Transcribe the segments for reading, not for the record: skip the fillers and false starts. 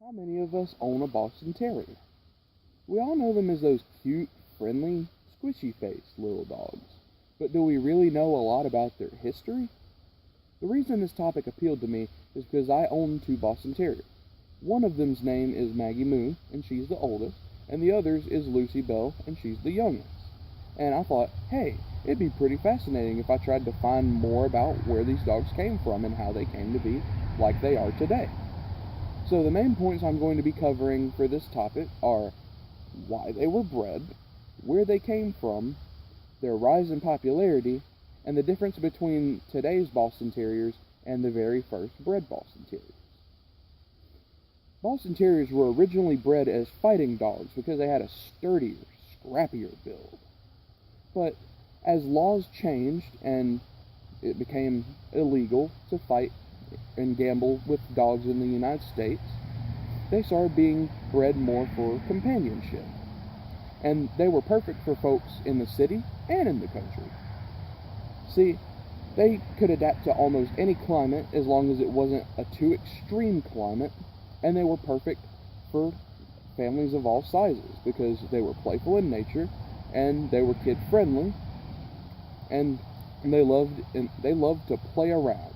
How many of us own a Boston Terrier? We all know them as those cute, friendly, squishy-faced little dogs. But do we really know a lot about their history? The reason this topic appealed to me is because I own two Boston Terriers. One of them's name is Maggie Moo, and she's the oldest, and the other's is Lucy Bell, and she's the youngest. And I thought, hey, it'd be pretty fascinating if I tried to find more about where these dogs came from and how they came to be like they are today. So the main points I'm going to be covering for this topic are why they were bred, where they came from, their rise in popularity, and the difference between today's Boston Terriers and the very first bred Boston Terriers. Boston Terriers were originally bred as fighting dogs because they had a sturdier, scrappier build. But as laws changed and it became illegal to fight and gamble with dogs in the United States, they started being bred more for companionship. And they were perfect for folks in the city and in the country. See, they could adapt to almost any climate as long as it wasn't a too extreme climate, and they were perfect for families of all sizes because they were playful in nature and they were kid friendly and they loved to play around.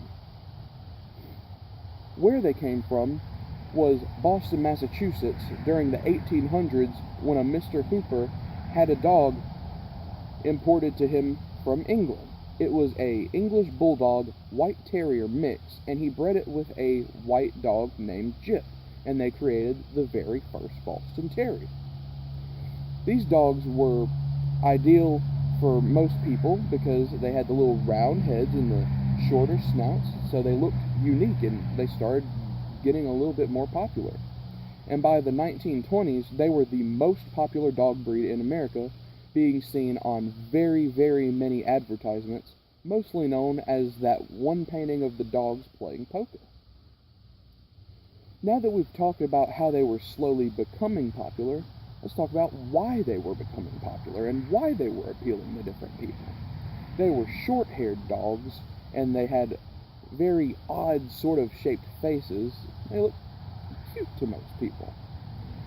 Where they came from was Boston, Massachusetts during the 1800s when a Mr. Hooper had a dog imported to him from England. It was a English Bulldog White Terrier mix, and he bred it with a white dog named Jip, and they created the very first Boston Terrier. These dogs were ideal for most people because they had the little round heads and the shorter snouts, so they looked unique and they started getting a little bit more popular. And by the 1920s, they were the most popular dog breed in America, being seen on very, very many advertisements, mostly known as that one painting of the dogs playing poker. Now that we've talked about how they were slowly becoming popular, let's talk about why they were becoming popular and why they were appealing to different people. They were short-haired dogs, and they had very odd sort of shaped faces. They looked cute to most people.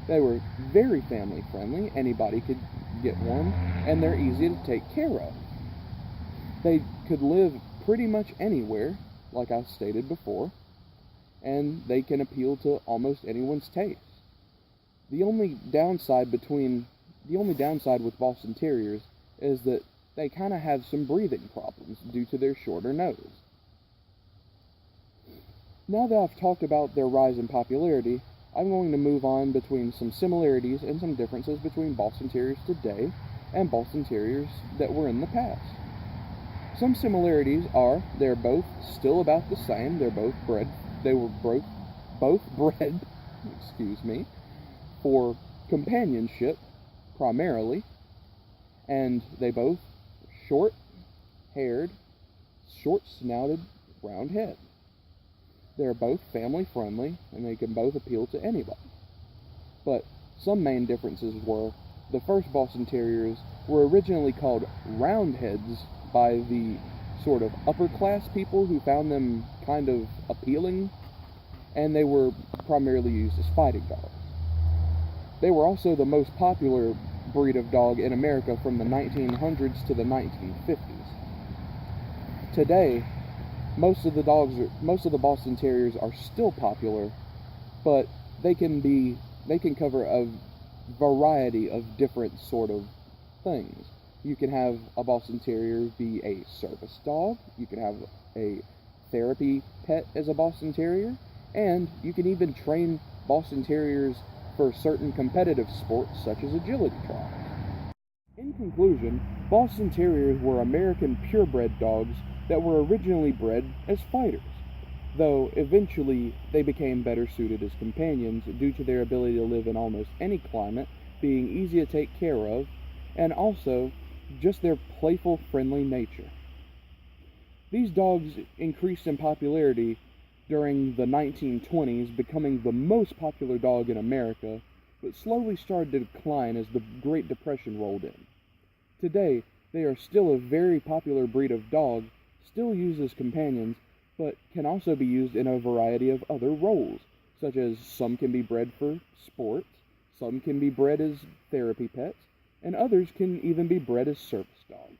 They were very family friendly, anybody could get one, and they're easy to take care of. They could live pretty much anywhere, like I stated before, and they can appeal to almost anyone's taste. The only downside with Boston Terriers is that they kind of have some breathing problems due to their shorter nose. Now that I've talked about their rise in popularity, I'm going to move on between some similarities and some differences between Boston Terriers today and Boston Terriers that were in the past. Some similarities are they're both still about the same. They were both bred, for companionship primarily, and they both short-haired, short-snouted, round head. They're both family-friendly, and they can both appeal to anybody. But some main differences were the first Boston Terriers were originally called Roundheads by the sort of upper-class people who found them kind of appealing, and they were primarily used as fighting dogs. They were also the most popular breed of dog in America from the 1900s to the 1950s. Today, most of the Boston Terriers are still popular, but they can cover a variety of different sort of things. You can have a Boston Terrier be a service dog, you can have a therapy pet as a Boston Terrier, and you can even train Boston Terriers for certain competitive sports such as agility trials. In conclusion, Boston Terriers were American purebred dogs that were originally bred as fighters, though eventually they became better suited as companions due to their ability to live in almost any climate, being easy to take care of, and also just their playful, friendly nature. These dogs increased in popularity during the 1920s, becoming the most popular dog in America, but slowly started to decline as the Great Depression rolled in. Today, they are still a very popular breed of dog, still used as companions, but can also be used in a variety of other roles, such as some can be bred for sport, some can be bred as therapy pets, and others can even be bred as service dogs.